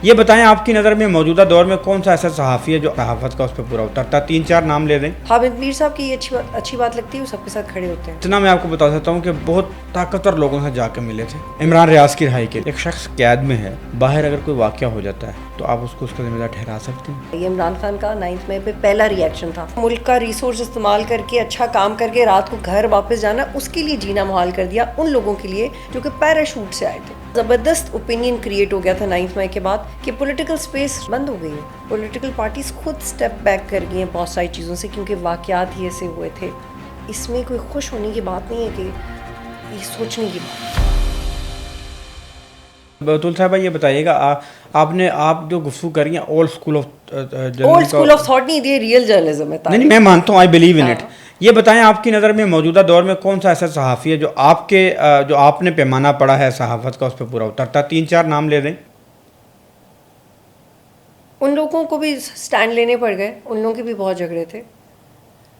یہ بتائیں آپ کی نظر میں موجودہ دور میں کون سا ایسا صحافی ہے جو صحافت کا اس پہ پورا اترتا ہے؟ 3-4 نام لے دیں. حامد میر صاحب کی یہ اچھی بات لگتی ہے، وہ سب کے ساتھ کھڑے ہوتے ہیں. اتنا میں آپ کو بتا سکتا ہوں کہ بہت طاقتور لوگوں سے جا کے ملے تھے. عمران ریاض کی رہائی کے ایک شخص قید میں ہے، باہر اگر کوئی واقعہ ہو جاتا ہے تو آپ اس کو اس کا ذمہ دار ٹھہرا سکتے ہیں؟ یہ عمران خان کا 9 مئی پہ پہلا ری ایکشن تھا. ملک کا ریسورس استعمال کر کے اچھا کام کر کے رات کو گھر واپس جانا، اس کے لیے جینا محال کر دیا ان لوگوں کے لیے جو کہ پیراشوٹ سے آئے تھے. زبردست اوپینین کریٹ ہو گیا تھا 9 مئی کے بعد کہ پولیٹیکل سپیس بند ہو گئی ہے. پولیٹیکل پارٹیز خود سٹیپ بیک کر گئی ہیں بہت ساری چیزوں سے، کیونکہ واقعات ہی ایسے ہوئے تھے. اس میں کوئی خوش ہونے کی بات نہیں ہے کہ یہ سوچنے کی بات. بطول صاحبہ یہ بتائیے گا، آپ جو گفتگو کر رہی ہیں اولڈ اسکول آف تھاٹ نہیں، یہ ریئل جرنلزم ہے. نہیں، میں مانتا ہوں، آئی بلیو ان اٹ. یہ بتائیں آپ کی نظر میں موجودہ دور میں کون سا ایسا صحافی ہے جو آپ نے پیمانہ پڑا ہے صحافت کا اس پہ پورا اترتا ہے؟ 3-4 نام لے دیں. ان لوگوں کو بھی سٹینڈ لینے پڑ گئے، ان لوگوں کے بھی بہت جھگڑے تھے،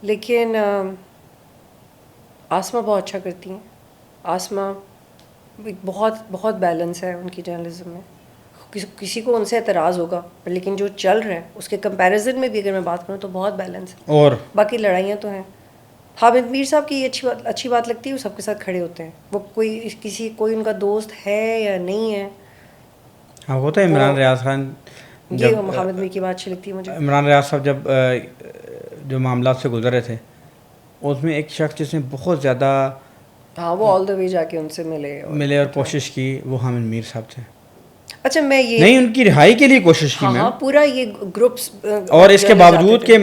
لیکن آسما بہت اچھا کرتی ہیں. آسما بہت بہت بیلنس ہے ان کی جرنلزم میں. کسی کو ان سے اعتراض ہوگا، لیکن جو چل رہا ہے اس کے کمپیریزن میں بھی اگر میں بات کروں تو بہت بیلنس ہے. اور باقی لڑائیاں تو ہیں. حامد میر صاحب کی یہ اچھی بات لگتی ہے، وہ سب کے ساتھ کھڑے ہوتے ہیں. وہ کوئی ان کا دوست ہے یا نہیں ہے. ہاں، وہ تو عمران ریاض خان. یہ حامد میر کی بات اچھی لگتی ہے مجھے. عمران ریاض صاحب جو معاملات سے گزرے تھے، اس میں ایک شخص جس نے بہت زیادہ وہ آل دا وے جا کے ان سے ملے اور کوشش کی، وہ حامد میر صاحب تھے. اچھا، میں یہ نہیں، ان کی رہائی کے لیے کوشش کی. ہاں پورا یہ گروپس، اور اس کے باوجود کہ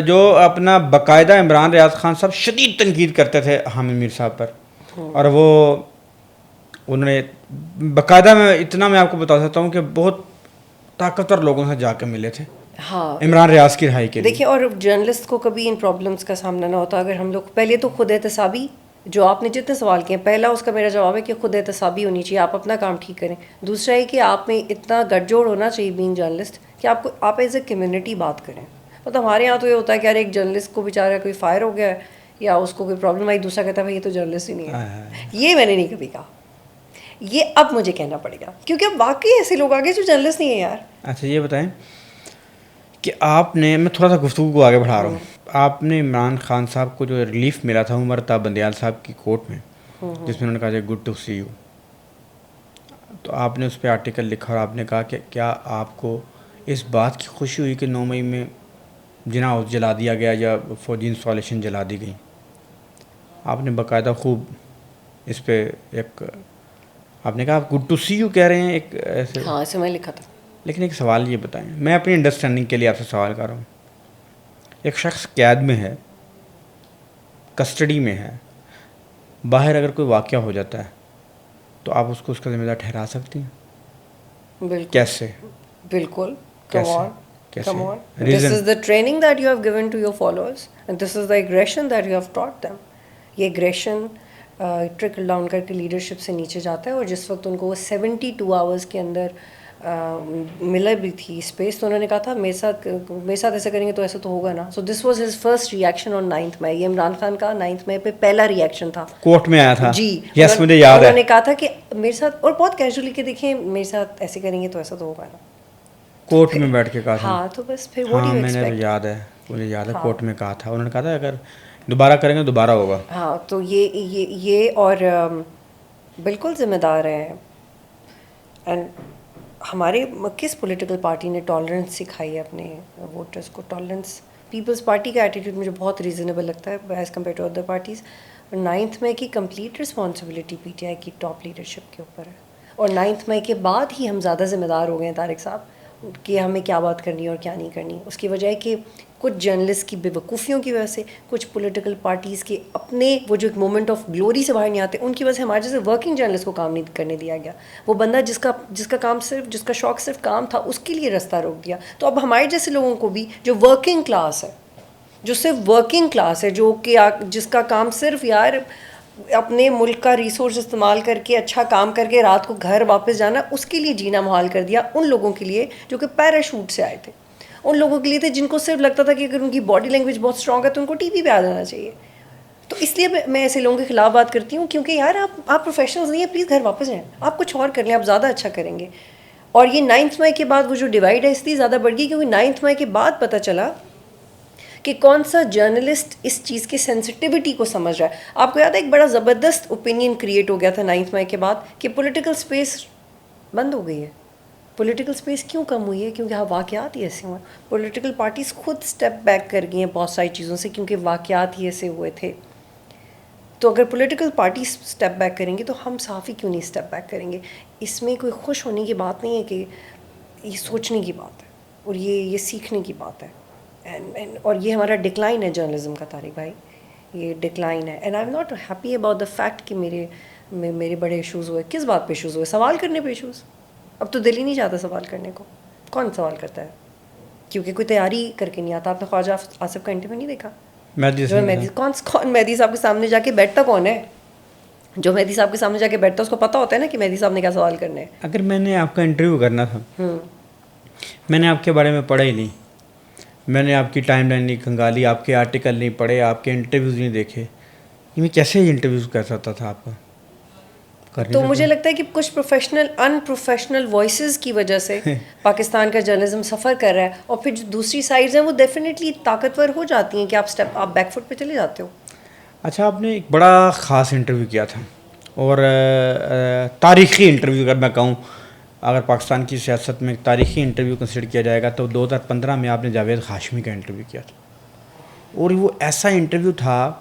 جو اپنا باقاعدہ عمران ریاض خان صاحب شدید تنقید کرتے تھے حامد میر صاحب پر، اور انہوں نے باقاعدہ، میں آپ کو بتا سکتا ہوں کہ بہت طاقتور لوگوں سے جا کے ملے تھے. ہاں، عمران ریاض کی رہائی کے لیے. دیکھیں، اور جرنلسٹ کو کبھی ان پرابلمس کا سامنا نہ ہوتا اگر ہم لوگ پہلے تو خود احتسابی، جو آپ نے جتنے سوال کیے، پہلا اس کا میرا جواب ہے کہ خود احتسابی ہونی چاہیے، آپ اپنا کام ٹھیک کریں. دوسرا ہے کہ آپ میں اتنا گٹھ جوڑ ہونا چاہیے بینگ جرنلسٹ کہ آپ ایز اے کمیونٹی بات کریں. مطلب ہمارے یہاں تو یہ ہوتا ہے کہ یار ایک جرنلسٹ کو بیچارہ کوئی فائر ہو گیا ہے یا اس کو کوئی پرابلم آئی، دوسرا کہتا ہے بھائی یہ تو جرنلسٹ ہی نہیں ہے. یہ میں نے نہیں کبھی کہا، یہ اب مجھے کہنا پڑے گا، کیونکہ اب واقعی ایسے لوگ آگے جو جرنلسٹ نہیں ہیں یار. اچھا، یہ بتائیں کہ میں تھوڑا سا گفتگو کو آگے بڑھا رہا ہوں. آپ نے عمران خان صاحب کو جو ریلیف ملا تھا عمر تا بندیال صاحب کی کوٹ میں، جس میں انہوں نے کہا گڈ ٹو سی یو، تو آپ نے اس پہ آرٹیکل لکھا اور آپ نے کہا کہ کیا آپ کو اس بات کی خوشی ہوئی کہ 9 مئی میں جناح ہاؤس جلا دیا گیا یا فوجی انسٹالیشن جلا دی گئی؟ آپ نے باقاعدہ خوب اس پہ آپ نے کہا آپ گڈ ٹو سی یو کہہ رہے ہیں ایک ایسے. ہاں، ایسے میں لکھا تھا. لیکن ایک سوال یہ بتائیں، میں اپنی انڈرسٹینڈنگ کے لیے آپ سے سوال کر رہا ہوں. ایک شخص قید میں ہے، کسٹڈی میں ہے، باہر اگر کوئی واقعہ ہو جاتا ہے تو آپ اس کو اس کا ذمہ دار ٹھہرا سکتی ہیں؟ بالکل. کیسے؟ بالکل. کیسے؟ This is the training that you have given to your followers and this is the aggression that you have taught them. یہ aggression ٹرکل ڈاؤن کر کے لیڈرشپ سے نیچے جاتا ہے. اور جس وقت ان کو وہ 72 آورس کے اندر ملا بھی تھی اسپیس، تو انہوں نے کہا تھا میرے ساتھ ایسا کریں گے تو ایسا تو ہوگا نا. So this was his first reaction on 9 May. یہ عمران خان کا 9 مئی پہ پہلا ری ایکشن تھا، کورٹ میں آیا تھا. جی یس، مجھے یاد ہے. انہوں نے کہا تھا کہ میرے ساتھ، اور بہت کیجولی کہ دیکھیں میرے ساتھ ایسے کریں گے تو ایسا تو ہوگا نا. کورٹ میں بیٹھ کے کہا تھا. ہاں، تو بس پھر ہاں، میں نے مجھے یاد ہے کورٹ میں کہا تھا. انہوں نے کہا تھا اگر دوبارہ کریں گے دوبارہ ہوگا. ہاں، تو یہ اور بالکل ذمہ دار ہیں. اینڈ ہمارے کس پولیٹیکل پارٹی نے ٹالرنس سکھائی ہے اپنے ووٹرس کو؟ ٹالرنس پیپلز پارٹی کا ایٹیٹیوڈ مجھے بہت ریزنیبل لگتا ہے as compare to other parties. 9 May کی complete responsibility P T I کی ٹاپ لیڈرشپ کے اوپر ہے. اور 9 مئی کے بعد ہی ہم زیادہ ذمہ دار ہو گئے ہیں طارق صاحب کہ ہمیں کیا بات کرنی ہے اور کیا نہیں کرنی. اس کی وجہ ہے کہ کچھ جرنلسٹ کی بے وقوفیوں کی وجہ سے، کچھ پولیٹیکل پارٹیز کے اپنے وہ جو ایک مومنٹ آف گلوری سے باہر نہیں آتے، ان کی وجہ سے ہمارے جیسے ورکنگ جرنلسٹ کو کام نہیں کرنے دیا گیا. وہ بندہ جس کا شوق صرف کام تھا، اس کے لیے راستہ روک دیا. تو اب ہمارے جیسے لوگوں کو بھی جو ورکنگ کلاس ہے، جو صرف ورکنگ کلاس ہے، جو کہ جس کا کام صرف یار اپنے ملک کا ریسورس استعمال کر کے اچھا کام کر کے رات کو گھر واپس جانا، اس کے لیے جینا محال کر دیا ان لوگوں کے لیے جو کہ پیراشوٹ سے آئے تھے. ان لوگوں کے لیے تھے جن کو صرف لگتا تھا کہ اگر ان کی باڈی لینگویج بہت اسٹرانگ ہے تو ان کو ٹی وی پہ آ جانا چاہیے. تو اس لیے میں ایسے لوگوں کے خلاف بات کرتی ہوں، کیونکہ یار آپ پروفیشنلز نہیں ہیں، پلیز گھر واپس جائیں، آپ کچھ اور کر لیں، آپ زیادہ اچھا کریں گے. اور یہ 9 مئی کے بعد وہ جو ڈیوائڈ ہے اس لیے زیادہ بڑھ گئی کیونکہ 9 مئی کے بعد پتہ چلا کہ کون سا جرنلسٹ اس چیز کی سینسٹیوٹی کو سمجھ رہا ہے. آپ کو یاد ہے ایک بڑا زبردست اوپینین کریٹ ہو گیا تھا 9 مئی کے بعد کہ پولیٹیکل اسپیس بند ہو گئی ہے. پولیٹیکل اسپیس کیوں کم ہوئی ہے؟ کیونکہ واقعات ہی ایسے ہوئے. پولیٹیکل پارٹیز خود اسٹیپ بیک کر گئی ہیں بہت ساری چیزوں سے کیونکہ واقعات ہی ایسے ہوئے تھے. تو اگر پولیٹیکل پارٹیز اسٹیپ بیک کریں گی تو ہم صحافی کیوں نہیں اسٹیپ بیک کریں گے؟ اس میں کوئی خوش ہونے کی بات نہیں ہے کہ یہ سوچنے کی بات ہے اور یہ سیکھنے کی بات ہے. اور یہ ہمارا ڈکلائن ہے جرنلزم کا طارق بھائی, یہ ڈکلائن ہے. And I am not happy about the fact کہ میرے بڑے ایشوز ہوئے. کس بات پہ ایشوز ہوئے؟ سوال کرنے پہ ایشوز. اب تو دل ہی نہیں چاہتا سوال کرنے کو. کون سوال کرتا ہے؟ کیونکہ کوئی تیاری کر کے نہیں آتا. آپ نے خواجہ آصف کا انٹرویو نہیں دیکھا؟ مہدی کون مہدی صاحب کے سامنے جا کے بیٹھتا کون ہے؟ جو مہدی صاحب کے سامنے جا کے بیٹھتا ہے اس کو پتہ ہوتا ہے نا کہ مہدی صاحب نے کیا سوال کرنے ہیں. اگر میں نے آپ کا انٹرویو کرنا تھا, میں نے آپ کے بارے میں پڑھا ہی نہیں, میں نے آپ کی ٹائم لائن نہیں کھنگالی, آپ کے آرٹیکل نہیں پڑھے, آپ کے انٹرویوز نہیں دیکھے, میں کیسے انٹرویوز کر سکتا تھا آپ کا؟ تو مجھے لگتا ہے کہ کچھ ان پروفیشنل وائسز کی وجہ سے پاکستان کا جرنلزم سفر کر رہا ہے, اور پھر جو دوسری سائڈز ہیں وہ ڈیفینیٹلی طاقتور ہو جاتی ہیں کہ آپ بیک فٹ پہ چلے جاتے ہو. اچھا, آپ نے ایک بڑا خاص انٹرویو کیا تھا اور تاریخی انٹرویو اگر میں کہوں, اگر پاکستان کی سیاست میں تاریخی انٹرویو کنسیڈر کیا جائے گا تو 2015 میں آپ نے جاوید ہاشمی کا انٹرویو کیا تھا. اور وہ ایسا انٹرویو تھا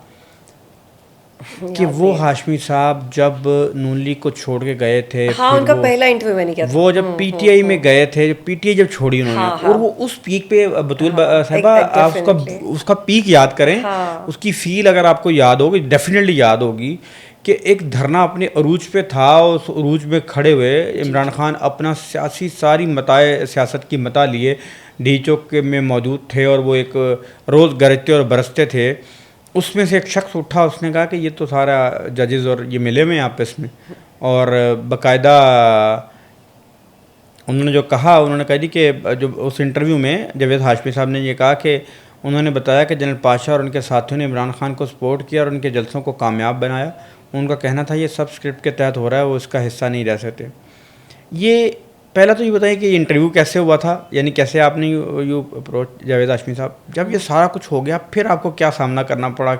کہ وہ ہاشمی صاحب جب نون لیگ کو چھوڑ کے گئے تھے, ہاں ان کا پہلا انٹرویو میں نے کیا تھا, وہ جب پی ٹی آئی میں گئے تھے, پی ٹی آئی جب چھوڑی انہوں نے, اور وہ اس پیک پہ بطول صاحبہ آپ اس کا پیک یاد کریں, اس کی فیل اگر آپ کو یاد ہوگی, ڈیفینیٹلی یاد ہوگی کہ ایک دھرنا اپنے عروج پہ تھا, اس عروج میں کھڑے ہوئے عمران خان اپنا سیاسی ساری متاع سیاست کی متاع لیے ڈی چوک میں موجود تھے, اور وہ ایک روز گرجتے اور برستے تھے. اس میں سے ایک شخص اٹھا, اس نے کہا کہ یہ تو سارا ججز اور یہ ملے ہوئے ہیں آپس میں, اور باقاعدہ انہوں نے جو کہا, انہوں نے کہا جی کہ جو اس انٹرویو میں جاوید ہاشمی صاحب نے یہ کہا کہ انہوں نے بتایا کہ جنرل پاشا اور ان کے ساتھیوں نے عمران خان کو سپورٹ کیا اور ان کے جلسوں کو کامیاب بنایا. ان کا کہنا تھا یہ سب اسکرپٹ کے تحت ہو رہا ہے, وہ اس کا حصہ نہیں رہ سکتے. یہ پہلا تو یہ بتائیں کہ یہ انٹرویو کیسے ہوا تھا, یعنی کیسے آپ نے یو اپروچ جاوید ہاشمی صاحب, جب یہ سارا کچھ ہو گیا پھر آپ کو کیا سامنا کرنا پڑا؟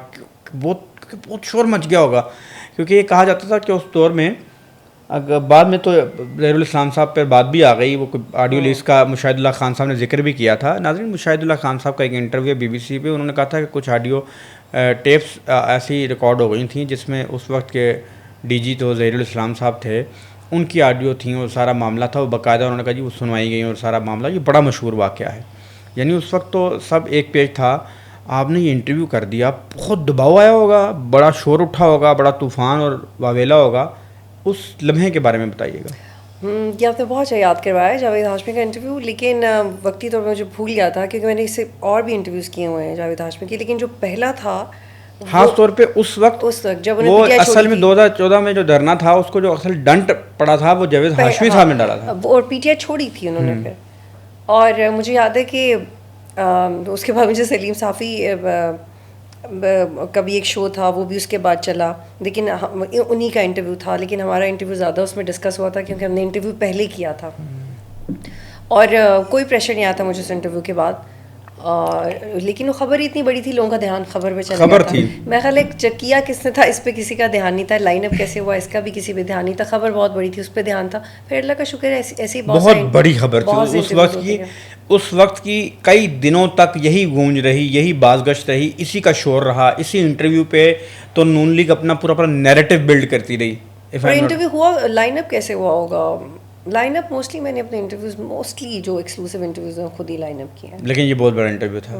بہت شور مچ گیا ہوگا, کیونکہ یہ کہا جاتا تھا کہ اس دور میں, اگر بعد میں تو ظہیر الاسلام صاحب پر بات بھی آ گئی, وہ آڈیو لیز کا مشاہد اللہ خان صاحب نے ذکر بھی کیا تھا. ناظرین, مشاہد اللہ خان صاحب کا ایک انٹرویو بی بی سی پہ, انہوں نے کہا تھا کہ کچھ آڈیو ٹیپس ایسی ریکارڈ ہو گئی تھیں جس میں اس وقت کے ڈی جی تو ظہیر الاسلام صاحب تھے, ان کی آڈیو تھیں, اور سارا معاملہ تھا وہ باقاعدہ انہوں نے کہا جی وہ سنوائی گئی اور سارا معاملہ. یہ بڑا مشہور واقعہ ہے, یعنی اس وقت تو سب ایک پیج تھا, آپ نے یہ انٹرویو کر دیا, بہت دباؤ آیا ہوگا, بڑا شور اٹھا ہوگا, بڑا طوفان اور واویلا ہوگا. اس لمحے کے بارے میں بتائیے گا. یہ آپ نے بہت اچھا یاد کروایا جاوید ہاشمی کا انٹرویو, لیکن وقتی طور پہ مجھے بھول گیا تھا کیونکہ میں نے اس سے اور بھی انٹرویوز کیے ہوئے ہیں جاوید ہاشمی کے, لیکن جو پہلا تھا خاص طور پہ اس وقت جب وہ اصل میں 2014 میں جو دھرنا تھا اس کو جو اصل ڈنٹ پڑا تھا وہ جاوید ہاشمی صاحب نے ڈالا تھا, اور پی ٹی آئی چھوڑی تھی انہوں نے پھر. اور مجھے یاد ہے کہ اس کے بعد مجھے سلیم صافی کبھی ایک شو تھا وہ بھی اس کے بعد چلا, لیکن انہی کا انٹرویو تھا, لیکن ہمارا انٹرویو زیادہ اس میں ڈسکس ہوا تھا کیونکہ ہم نے انٹرویو پہلے کیا تھا, اور کوئی پریشر نہیں آتا مجھے اس انٹرویو کے بعد. لیکن وہ خبر ہی اتنی بڑی تھی, لوگوں کا دھیان خبر پہ چلا گیا تھا. میں خیال ایک چکیا کس نے تھا, اس پہ کسی کا دھیان نہیں تھا, لائن اپ کیسے ہوا اس کا بھی کسی پہ دھیان نہیں تھا, خبر بہت بڑی تھی اس پہ دھیان تھا. پھر اللہ کا شکر ہے ایسی بہت بڑی خبر تھی اس وقت کی کئی دنوں تک یہی گونج رہی, یہی بازگشت رہی, اسی کا شور رہا, اسی انٹرویو پہ تو نون لیگ اپنا نیریٹو بلڈ کرتی رہی. انٹرویو ہوا, لائن اپ کیسے ہوا ہوگا؟ لائن اپ موسٹلی میں نے اپنے انٹرویوز موسٹلی جو ایکسکلوسیو انٹرویوز ہیں خود ہی لائن اپ کیے ہیں, لیکن یہ بہت بڑا انٹرویو تھا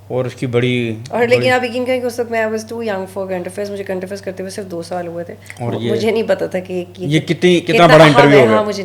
اور اس کی بڑی لیکن آپ یقین کریں کہ اس وقت میں was too young for current affairs, مجھے کرنٹ افیئرز کرتے ہوئے صرف 2 سال ہوئے تھے, اور مجھے نہیں پتا تھا کہ یہ کتنا بڑا انٹرویو ہوگا. مجھے